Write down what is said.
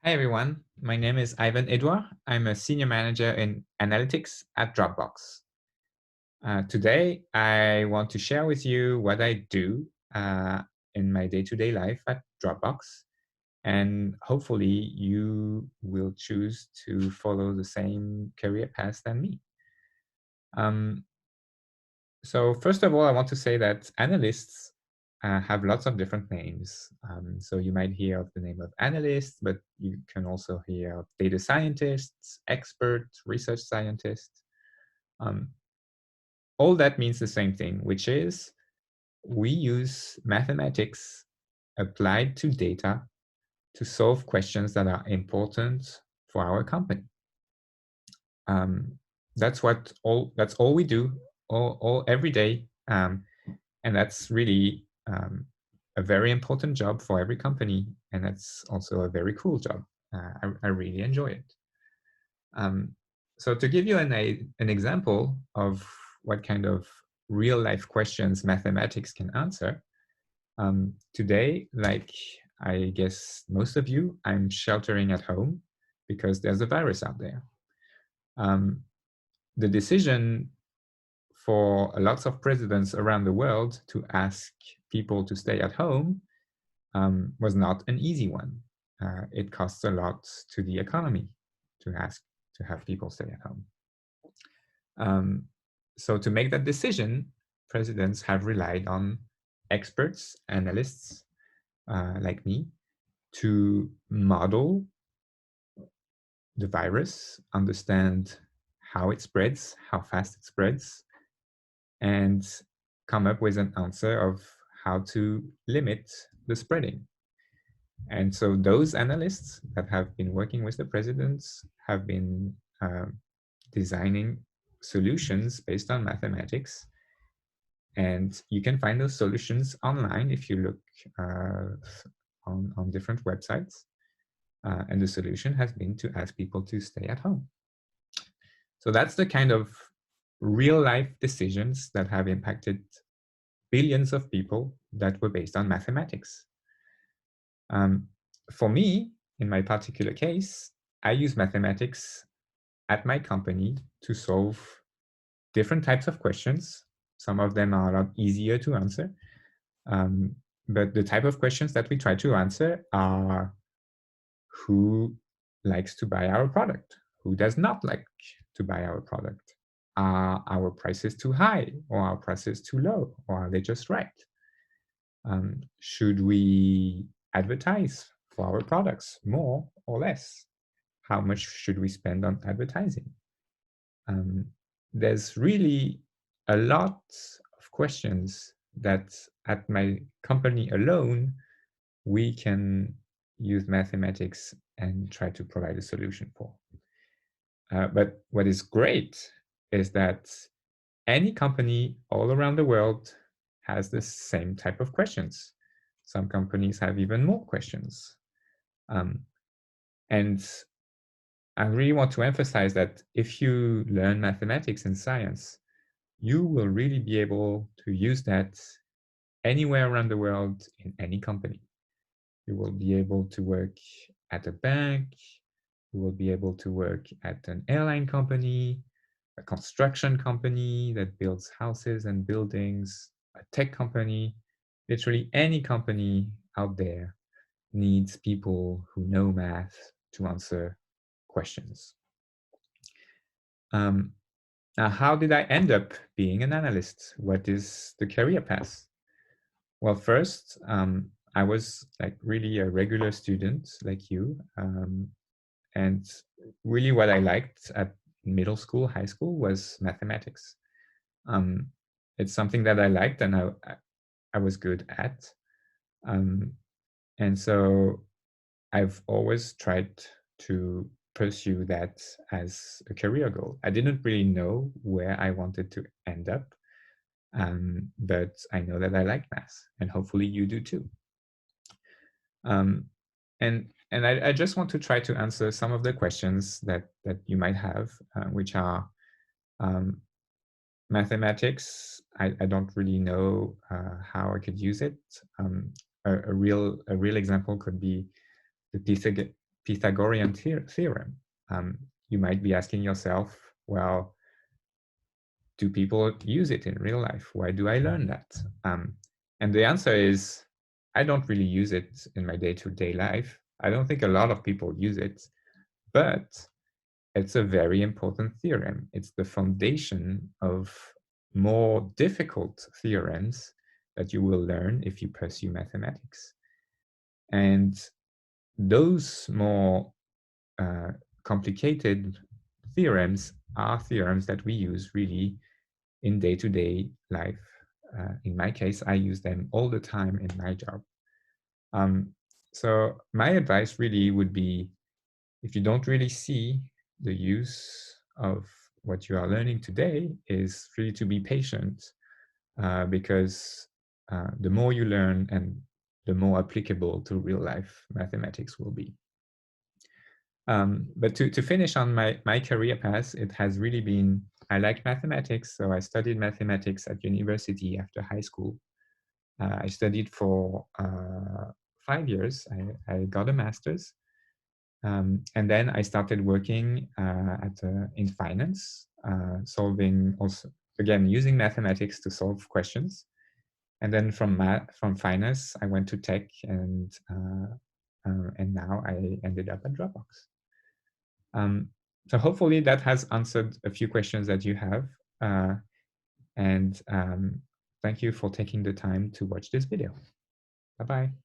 Hi, everyone. My name is Ivan Edouard. I'm a senior manager in analytics at Dropbox. Today, I want to share with you what I do in my day-to-day life at Dropbox. And hopefully, you will choose to follow the same career path than me. So first of all, I want to say that analysts have lots of different names. So you might hear of the name of analyst, but you can also hear of data scientists, expert, research scientists. Um, all that means the same thing, which is we use mathematics applied to data to solve questions that are important for our company. That's all we do all every day. And that's really a very important job for every company. And that's also a very cool job. I really enjoy it. So to give you an example of what kind of real life questions mathematics can answer, today, like I guess most of you, I'm sheltering at home because there's a virus out there. The decision for lots of presidents around the world to ask people to stay at home was not an easy one. It costs a lot to the economy to ask to have people stay at home. So to make that decision, presidents have relied on experts, analysts like me, to model the virus, understand how it spreads, how fast it spreads, and come up with an answer of how to limit the spreading. And so those analysts that have been working with the presidents have been designing solutions based on mathematics. And you can find those solutions online if you look on different websites. And the solution has been to ask people to stay at home. So that's the kind of real life decisions that have impacted billions of people that were based on mathematics. For me, in my particular case, I use mathematics at my company to solve different types of questions. Some of them are a lot easier to answer. But the type of questions that we try to answer are who likes to buy our product? Who does not like to buy our product? Are our prices too high, or are prices too low, or are they just right? Should we advertise for our products more or less? How much should we spend on advertising? There's really a lot of questions that at my company alone, we can use mathematics and try to provide a solution for. But what is great is that any company all around the world has the same type of questions. Some companies have even more questions. And I really want to emphasize that if you learn mathematics and science, you will really be able to use that anywhere around the world in any company. You will be able to work at a bank, you will be able to work at an airline company, a construction company that builds houses and buildings, a tech company. Literally any company out there needs people who know math to answer questions. Now, how did I end up being an analyst? What is the career path? Well, first, I was like really a regular student like you. And really what I liked at middle school, high school was mathematics. It's something that I liked and I was good at. And so I've always tried to pursue that as a career goal. I didn't really know where I wanted to end up, but I know that I like math, and hopefully you do too. And I just want to try to answer some of the questions that you might have, which are mathematics. I don't really know how I could use it. A real example could be the Pythagorean theorem. You might be asking yourself, well, do people use it in real life? Why do I learn that? And the answer is, I don't really use it in my day-to-day life. I don't think a lot of people use it, but it's a very important theorem. It's the foundation of more difficult theorems that you will learn if you pursue mathematics. And those more complicated theorems are theorems that we use really in day-to-day life. In my case, I use them all the time in my job. So my advice really would be, if you don't really see the use of what you are learning today, is really to be patient, because the more you learn and the more applicable to real life mathematics will be. But to finish on my career path, it has really been, I like mathematics, so I studied mathematics at university after high school. I studied for 5 years. I got a master's. And then I started working in finance, solving also, again, using mathematics to solve questions. And then from finance, I went to tech, and now I ended up at Dropbox. So hopefully that has answered a few questions that you have. And thank you for taking the time to watch this video. Bye-bye.